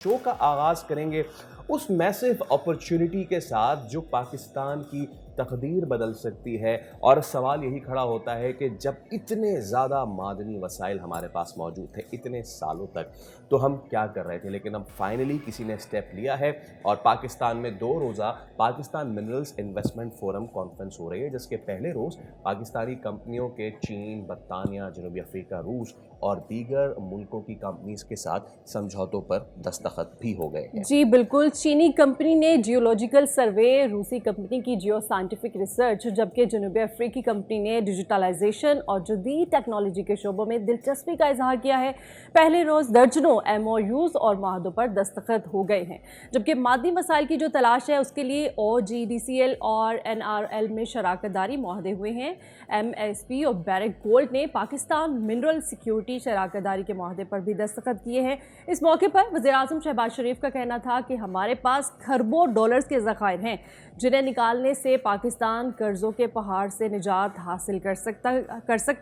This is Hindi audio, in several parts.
शो का आगाज करेंगे उस मैसिव अपॉर्चुनिटी के साथ जो पाकिस्तान की तकदीर बदल सकती है। और सवाल यही खड़ा होता है कि जब इतने ज़्यादा मादनी वसाइल हमारे पास मौजूद थे इतने सालों तक, तो हम क्या कर रहे थे। लेकिन अब फाइनली किसी ने स्टेप लिया है और पाकिस्तान में 2 रोज़ा Pakistan minerals investment forum conference हो रही है, जिसके पहले रोज़ पाकिस्तानी कंपनियों के चीन, बरतानिया, जनूबी अफ्रीका, रूस और दीगर मुल्कों की कंपनीज के साथ समझौतों पर दस्तखत भी हो गए हैं। जी बिल्कुल, चीनी कंपनी ने जियोलॉजिकल सर्वे, रूसी कंपनी की जियो साइंटिफिक रिसर्च, जबकि जनूबी अफ्रीकी कंपनी ने डिजिटलाइजेशन और जदीद टेक्नोलॉजी के शोबों में दिलचस्पी का इजहार किया है। पहले रोज़ दर्जनों MOUs और माहदों पर दस्तखत हो गए हैं, जबकि मादी मसाइल की जो तलाश है उसके लिए OGDCL और NRL में शराकतदारी माहदे हुए हैं। MSP और बैरेक गोल्ड ने पाकिस्तान मिनरल सिक्योरिटी शराकतदारी के माहदे पर भी दस्तखत किए हैं। इस मौके पर वज़ीर-ए-आज़म शहबाज शरीफ का कहना था कि हमारे पास खरबों डॉलर्स के ज़खायर हैं, जिन्हें निकालने से पाकिस्तान कर्ज़ों के पहाड़ से निजात हासिल कर सकता है।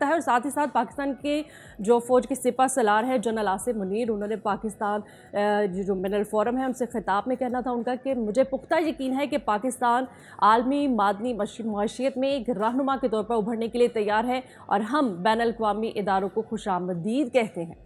और साथ ही साथ पाकिस्तान के जो फ़ौज के सिपह सलार है जनरल आसिम मुनीर, उन्होंने पाकिस्तान जो मिनरल फोरम है उनसे खिताब में कहना था उनका कि मुझे पुख्ता यकीन है कि पाकिस्तान आलमी मादनी मईशत में एक रहनुमा के तौर पर उभरने के लिए तैयार है और हम बैनुल-अक़वामी इदारों को खुशामदीद कहते हैं।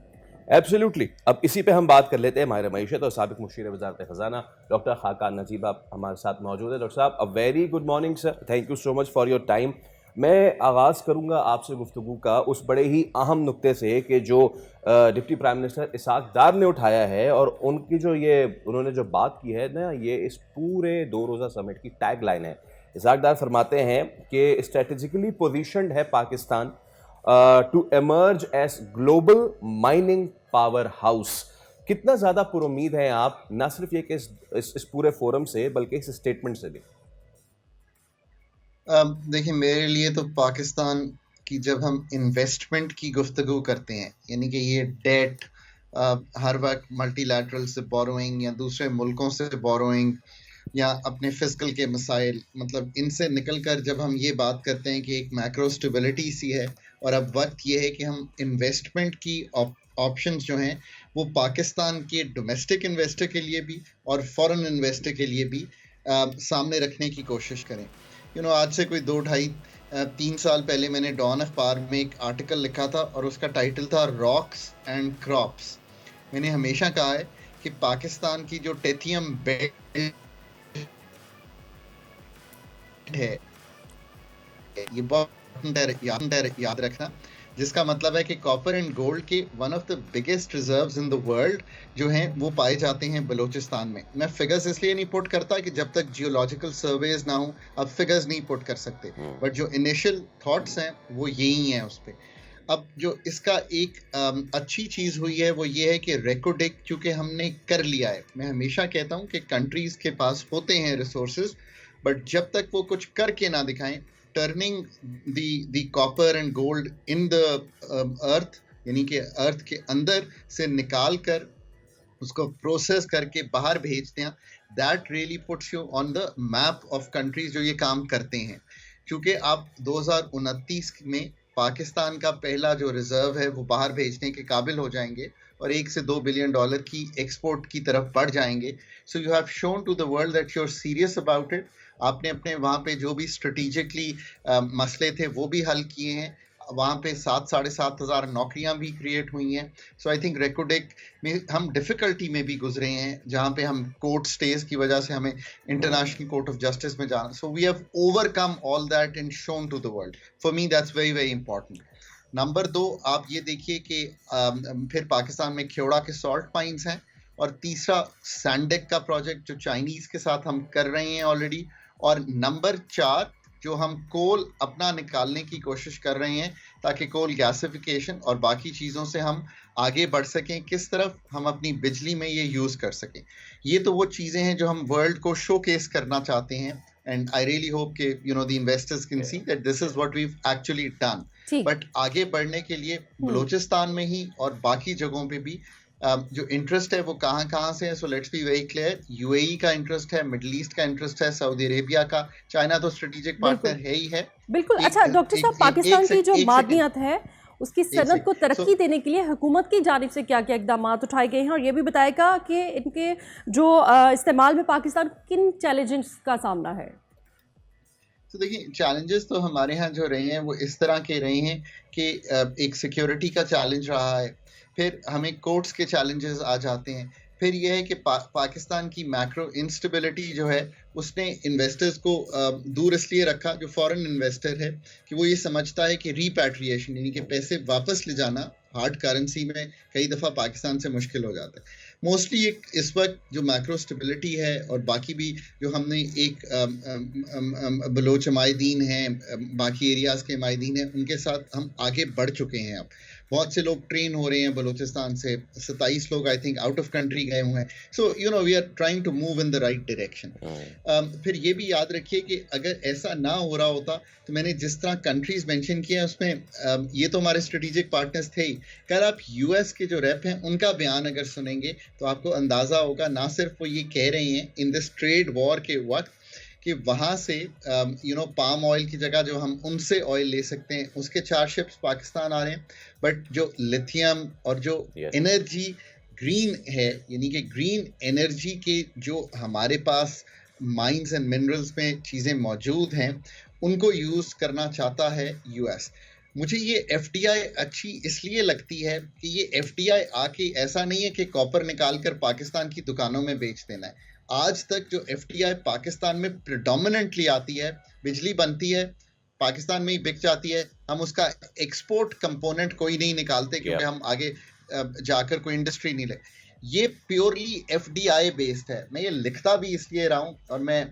एब्सोल्युटली। अब इसी पे हम बात कर लेते हैं। माहिर मईशत और साबिक मुशीर वज़ारत ख़ज़ाना डॉक्टर खाकान नजीब आप हमारे साथ मौजूद है। डॉक्टर साहब, a very good morning sir, thank you so much for your time. मैं आगाज़ करूँगा आपसे गुफ्तगू का उस बड़े ही अहम नुक्ते से कि जो डिप्टी प्राइम मिनिस्टर इसाक डार ने उठाया है और उनकी जो उन्होंने जो बात की है ना, ये इस पूरे 2 रोज़ा समिट की टैग लाइन है। इसाक डार फरमाते हैं कि स्ट्रेटेजिकली पोजीशंड है Pakistan to emerge as global mining power house. कितना ज़्यादा पुरुमीद हैं आप, ना सिर्फ ये कि इस पूरे फोरम से बल्कि इस स्टेटमेंट से भी? देखिए, मेरे लिए तो पाकिस्तान की जब हम इन्वेस्टमेंट की गुफ्तगू करते हैं, यानी कि ये डेट हर वक्त मल्टीलैटरल से बोरोइंग या दूसरे मुल्कों से बोरोइंग या अपने फिस्कल के मसाइल, मतलब इनसे निकल कर जब हम ये बात करते हैं कि एक मैक्रो स्टेबिलिटी सी है और अब वक्त ये है कि हम इन्वेस्टमेंट की ऑप्शंस जो हैं वो पाकिस्तान के डोमेस्टिक इन्वेस्टर के लिए भी और फॉरेन इन्वेस्टर के लिए भी सामने रखने की कोशिश करें। आज से कोई 2-2.5-3 साल पहले मैंने डॉन अखबार में एक आर्टिकल लिखा था और उसका टाइटल था रॉक्स एंड क्रॉप्स। मैंने हमेशा कहा है कि पाकिस्तान की जो टेथियम बेल्ट है, ये बहुत याद रखना, जिसका मतलब है कि कॉपर एंड गोल्ड के one of the biggest reserves in the world जो हैं वो पाए जाते हैं बलूचिस्तान में। मैं फिगर्स इसलिए नहीं पुट करता कि जब तक जियोलॉजिकल सर्वेज ना हो अब फिगर्स नहीं पुट कर सकते, बट जो इनिशियल थॉट्स हैं वो यही हैं उस पर। अब जो इसका एक अच्छी चीज़ हुई है वो ये है कि रेकोडेक चूँकि हमने कर लिया है। मैं हमेशा कहता हूँ कि कंट्रीज़ के पास होते हैं रिसोर्सेज, बट जब तक वो कुछ करके ना दिखाएं, turning the copper and gold in the earth, यानी कि अर्थ के अंदर से निकाल कर उसको प्रोसेस करके बाहर भेजते हैं, that really puts you on the map of countries जो ये काम करते हैं। क्योंकि आप 2029 में पाकिस्तान का पहला जो रिजर्व है वो बाहर भेजने के काबिल हो जाएंगे और $1 से $2 बिलियन की एक्सपोर्ट की तरफ बढ़ जाएंगे। So you have shown to the world that you are serious about it. आपने अपने वहाँ पे जो भी स्ट्रेटेजिकली मसले थे वो भी हल किए हैं। वहाँ पे 7-7.5 हज़ार नौकरियाँ भी क्रिएट हुई हैं। सो आई थिंक रेकोडेक में हम डिफ़िकल्टी में भी गुजरे हैं, जहाँ पे हम कोर्ट स्टेज की वजह से हमें इंटरनेशनल कोर्ट ऑफ जस्टिस में जाना। So we have overcome all that and shown to the world. For me that's very very important. Number 2, आप ये देखिए कि फिर पाकिस्तान में खेवड़ा के सॉल्ट माइंस हैं, और तीसरा सैंडेक का प्रोजेक्ट जो चाइनीज़ के साथ हम कर रहे हैं ऑलरेडी, और नंबर 4 जो हम कोल अपना निकालने की कोशिश कर रहे हैं ताकि कोल गैसिफिकेशन और बाकी चीज़ों से हम आगे बढ़ सकें, किस तरफ हम अपनी बिजली में ये यूज़ कर सकें। ये तो वो चीज़ें हैं जो हम वर्ल्ड को शोकेस करना चाहते हैं, एंड आई रियली होप कि the investors can see that this is what we have actually done. But आगे बढ़ने के लिए बलूचिस्तान में ही और बाकी जगहों पे भी जो इंटरेस्ट है वो कहाँ से है। So let's be very clear, UAE का इंटरेस्ट है, मिडिल ईस्ट का इंटरेस्ट है, सऊदी अरेबिया का, चाइना तो स्ट्रेटेजिक पार्टनर है ही है। बिल्कुल। अच्छा डॉक्टर साहब, पाकिस्तान की जो मादनियत है उसकी सनत को तरक्की देने के लिए हुकूमत की जानिब से क्या क्या इकदाम उठाए गए हैं, और ये भी बताएगा कि इनके जो इस्तेमाल में पाकिस्तान को किन चैलेंजेस का सामना है। तो देखिए, चैलेंजेस तो हमारे यहाँ जो रहे हैं वो इस तरह के रहे हैं कि एक सिक्योरिटी का चैलेंज रहा है, फिर हमें कोर्ट्स के चैलेंजेस आ जाते हैं, फिर यह है कि पाकिस्तान की मैक्रो इंस्टेबिलिटी जो है उसने इन्वेस्टर्स को दूर इसलिए रखा, जो फॉरेन इन्वेस्टर है, कि वो ये समझता है कि रीपैट्रिएशन यानी कि पैसे वापस ले जाना हार्ड करेंसी में कई दफ़ा पाकिस्तान से मुश्किल हो जाता है। मोस्टली एक इस वक्त जो मैक्रो स्टेबिलिटी है और बाकी भी जो हमने एक बलोच माहिदीन हैं, बाकी एरियाज़ के माहिदीन हैं, उनके साथ हम आगे बढ़ चुके हैं। अब बहुत से लोग ट्रेन हो रहे हैं बलूचिस्तान से, 27 लोग I think out of country गए हुए हैं। So you know we are trying to move in the right direction. फिर ये भी याद रखिए कि अगर ऐसा ना हो रहा होता तो मैंने जिस तरह कंट्रीज मेंशन किए हैं उसमें ये तो हमारे स्ट्रेटेजिक पार्टनर्स थे ही। कल आप यूएस के जो रेप हैं उनका बयान अगर सुनेंगे तो आपको अंदाज़ा होगा, ना सिर्फ वो ये कह रहे हैं इन दिस ट्रेड वॉर के वक्त कि वहाँ से पाम ऑयल की जगह जो हम उनसे ऑयल ले सकते हैं, उसके 4 शिप्स पाकिस्तान आ रहे हैं, बट जो लिथियम और जो एनर्जी ग्रीन है यानी कि ग्रीन एनर्जी के जो हमारे पास माइंस एंड मिनरल्स में चीज़ें मौजूद हैं उनको यूज़ करना चाहता है यूएस। मुझे ये एफडीआई अच्छी इसलिए लगती है कि ये एफडीआई आके ऐसा नहीं है कि कॉपर निकाल कर पाकिस्तान की दुकानों में बेच देना है। आज तक जो एफडीआई पाकिस्तान में प्रेडोमिनेंटली आती है, बिजली बनती है पाकिस्तान में ही बिक जाती है, हम उसका एक्सपोर्ट कंपोनेंट कोई नहीं निकालते क्योंकि हम आगे जाकर कोई इंडस्ट्री नहीं ले। ये प्योरली एफडीआई बेस्ड है। मैं ये लिखता भी इसलिए रहा हूँ और मैं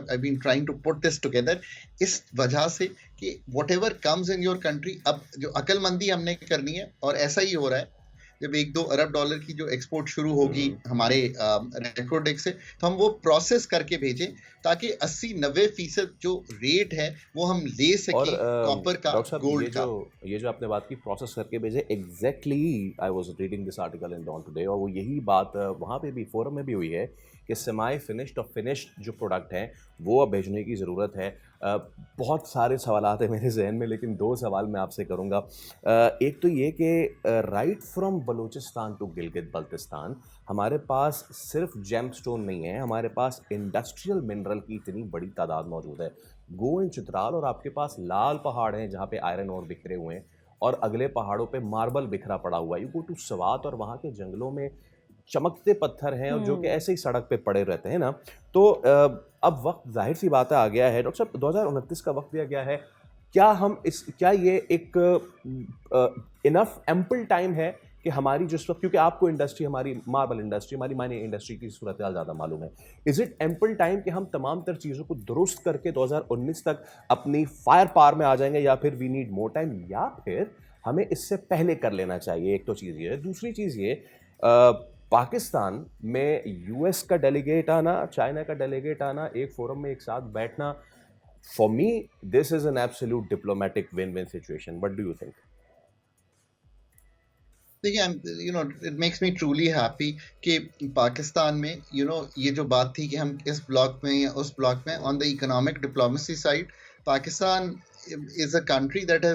I been trying to put this together इस वजह से कि whatever comes in your country, अब जो अक्लमंदी हमने करनी है और ऐसा ही हो रहा है। जब 1-2 अरब डॉलर की जो एक्सपोर्ट शुरू होगी हमारे रेट्रोडेक्स से, तो हम वो प्रोसेस करके भेजें ताकि 80-90% जो रेट है वो हम ले सकें कॉपर का, गोल्ड का। ये जो आपने बात की प्रोसेस करके भेजे, exactly I was reading this article in Dawn today, और वो यही बात वहाँ पे भी फोरम में भी हुई है कि सेमी फिनिश्ड और फिनिश्ड जो प्रोडक्ट हैं वो अब भेजने की ज़रूरत है। बहुत सारे सवालात हैं मेरे जहन में, लेकिन 2 सवाल मैं आपसे करूंगा। एक तो ये कि right from Balochistan to Gilgit Baltistan हमारे पास सिर्फ जेमस्टोन नहीं है, हमारे पास इंडस्ट्रियल मिनरल की इतनी बड़ी तादाद मौजूद है। गो इन चित्राल और आपके पास लाल पहाड़ हैं जहाँ पे आयरन और बिखरे हुए हैं, और अगले पहाड़ों पे मार्बल बिखरा पड़ा हुआ है। यू गो टू स्वात और वहाँ के जंगलों में चमकते पत्थर हैं और जो कि ऐसे ही सड़क पे पड़े रहते हैं ना। तो अब वक्त जाहिर सी बात आ गया है डॉक्टर साहब, 2029 का वक्त दिया गया है। क्या ये एक इनफ एम्पल टाइम है कि हमारी जिस वक्त, क्योंकि आपको इंडस्ट्री, हमारी मार्बल इंडस्ट्री, हमारी माइनिंग इंडस्ट्री की सूरत हाल ज़्यादा मालूम है, इज़ इट एम्पल टाइम कि हम तमाम तर चीज़ों को दुरुस्त करके 2019 तक अपनी फायर पावर में आ जाएंगे, या फिर वी नीड मोर टाइम, या फिर हमें इससे पहले कर लेना चाहिए? एक तो चीज़ ये है। दूसरी चीज़ ये, पाकिस्तान में यूएस का डेलीगेट आना, चाइना का डेलीगेट आना, एक फोरम में एक साथ बैठना, for me this is an absolute diplomatic win win situation. What do you think? देखिए, it makes me truly happy कि पाकिस्तान में ये जो बात थी कि हम इस ब्लॉक में या उस ब्लॉक में, on the economic diplomacy side, Pakistan is a country that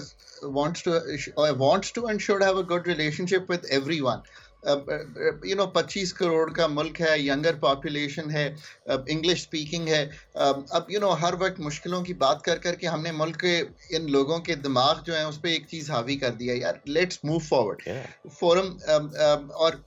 wants to and should have a good relationship with everyone. 25 crore का मुल्क है, यंगर पॉपुलेशन है, इंग्लिश स्पीकिंग है। अब हर वक्त मुश्किलों की बात कर करके हमने मुल्क के इन लोगों के दिमाग जो है उस पर एक चीज़ हावी कर दिया। यार, लेट्स मूव फॉरवर्ड। फोरम और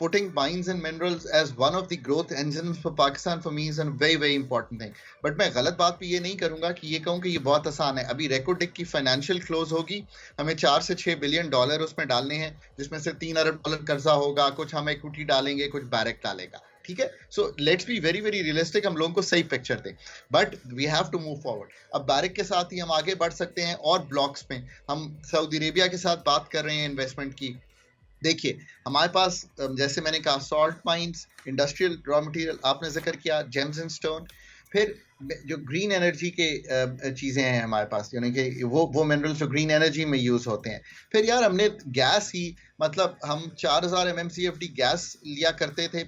putting mines and minerals as one of the growth engines for Pakistan for me is a very very important thing. But मैं गलत बात भी ये नहीं करूँगा कि ये कहूँ कि ये बहुत आसान है। अभी रेकोडिक की फाइनेंशियल क्लोज होगी, हमें 4 से 6 बिलियन डॉलर उसमें डालने हैं, जिसमें से 3 अरब डॉलर कर्जा होगा, कुछ हम इक्विटी डालेंगे, कुछ बैरक डालेगा। ठीक है, so let's be very very realistic, हम लोगों को सही पिक्चर दें, but we have to move forward. अब बैरक के साथ ही हम आगे बढ़ सकते हैं और ब्लॉक्स में हम सऊदी अरेबिया के साथ बात कर रहे हैं इन्वेस्टमेंट की। देखिए, हमारे पास जैसे मैंने कहा salt mines, industrial raw material, आपने जिक्र किया जेम्स एंड स्टोन, फिर जो ग्रीन एनर्जी के चीज़ें हैं हमारे पास, यानी कि वो मिनरल्स जो ग्रीन एनर्जी में यूज़ होते हैं। फिर यार हमने गैस ही, मतलब हम 4000 MMCFD गैस लिया करते थे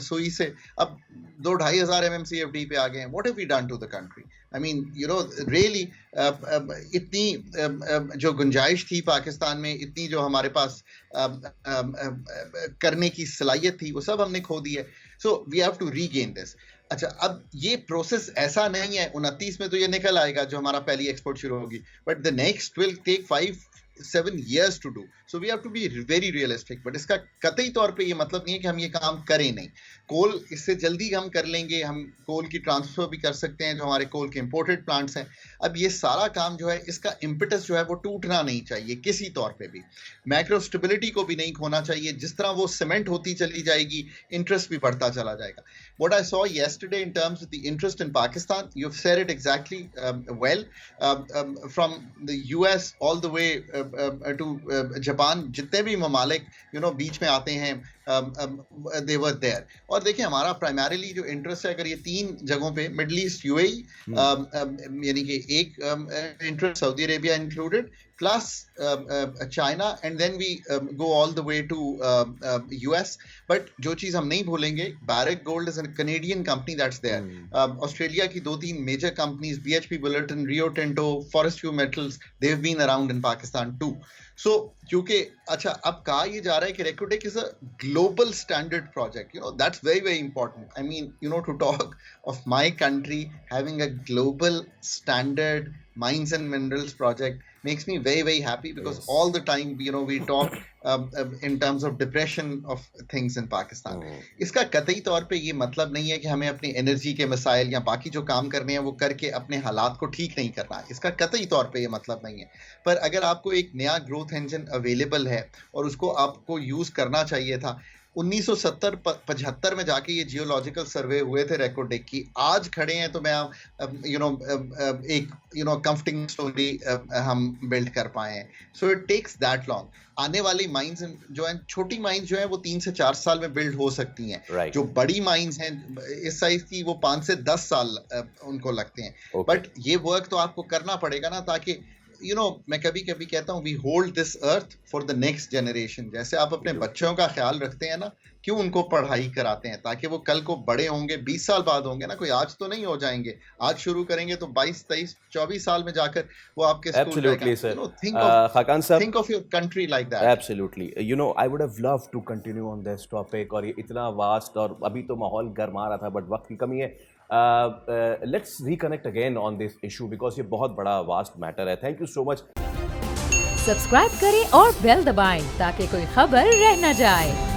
सुई से, अब 2-2500 MMCFD पे आ गए हैं। What have we done to the country? I mean you know really इतनी जो गुंजाइश थी पाकिस्तान में, इतनी जो हमारे पास करने की सलाहियत थी, वो सब हमने खो दी है। So we have to regain this. अच्छा, अब ये प्रोसेस ऐसा नहीं है 29 में तो ये निकल आएगा जो हमारा पहली एक्सपोर्ट शुरू होगी, but the next will take 5-7 years to do. So we have to be very realistic. But इसका कतई तौर पे ये मतलब नहीं है कि हम ये काम करें नहीं। कोल इससे जल्दी हम कर लेंगे, हम कोल की ट्रांसफर भी कर सकते हैं जो हमारे कोल के इंपोर्टेड प्लांट्स हैं। अब ये सारा काम जो है, इसका इम्पेटस जो है वो टूटना नहीं चाहिए किसी तौर पे भी। मैक्रो स्टेबिलिटी को भी नहीं खोना चाहिए। जिस तरह वो सीमेंट होती चली जाएगी, इंटरेस्ट भी बढ़ता चला जाएगा। What I saw yesterday in terms of the interest in Pakistan, you've said it exactly well. From the US all the way to Japan, जितने भी ममालिक बीच में आते हैं, they were there. और देखिए हमारा प्राइमरीली जो इंटरेस्ट है, अगर ये 3 जगहों पे, मिडल ईस्ट, यूएई, यानी कि एक interest Saudi Arabia included, plus China, and then we go all the way to US. But जो चीज़ हम नहीं भूलेंगे, Barrick Gold is a Canadian company that's there. Australia की 2-3 major companies, BHP Billiton, Rio Tinto, Fortescue Metals, they've been around in Pakistan too. So क्योंकि अच्छा अब कहा ये जा रहा है कि Recordec is a global standard project. That's very very important. I mean, to talk of my country having a global standard mines and minerals project makes me very very happy, because Yes. all the time we talk in terms of depression of things in Pakistan. इसका कतई तौर पे ये मतलब नहीं है कि हमें अपनी एनर्जी के मसाइल या बाकी जो काम करने हैं वो करके अपने हालात को ठीक नहीं करना है। इसका कतई तौर पे ये मतलब नहीं है। पर अगर आपको एक नया ग्रोथ इंजन अवेलेबल है और उसको आपको यूज़ करना चाहिए था। 1970-75 में जाके ये जियोलॉजिकल सर्वे हुए थे रेकोडेक की। आज खड़े हैं तो मैं एक कंफर्टिंग स्टोरी हम बिल्ड कर पाए हैं। So it takes that long. आने वाली माइंस जो हैं, छोटी माइंस जो हैं वो 3 से 4 साल में बिल्ड हो सकती हैं। Right. जो बड़ी माइंस हैं इस साइज की, वो 5 से 10 साल उनको लगते हैं। Okay. बट ये वर्क तो आपको करना पड़ेगा ना, ताकि मैं कभी कभी कहता हूँ, we hold this earth for the next generation. जैसे आप अपने बच्चों का ख्याल रखते हैं ना, क्यों उनको पढ़ाई कराते हैं? ताकि वो कल को बड़े होंगे, 20 साल बाद होंगे ना, कोई आज तो नहीं हो जाएंगे। आज शुरू करेंगे तो 22, 23, 24 साल में जाकर वो आपके स्कूल Absolutely, sir. जाएगा। Khakan sir, think of your country like that. Absolutely. I would have loved to continue on this topic, और ये इतना वास्ट, और अभी तो माहौल गर्मा रहा था, बट वक्त की कमी है। Let's reconnect again on this issue, because ये बहुत बड़ा वास्ट मैटर है। Thank you so much. Subscribe करें और बेल दबाएं ताकि कोई खबर रह न जाए।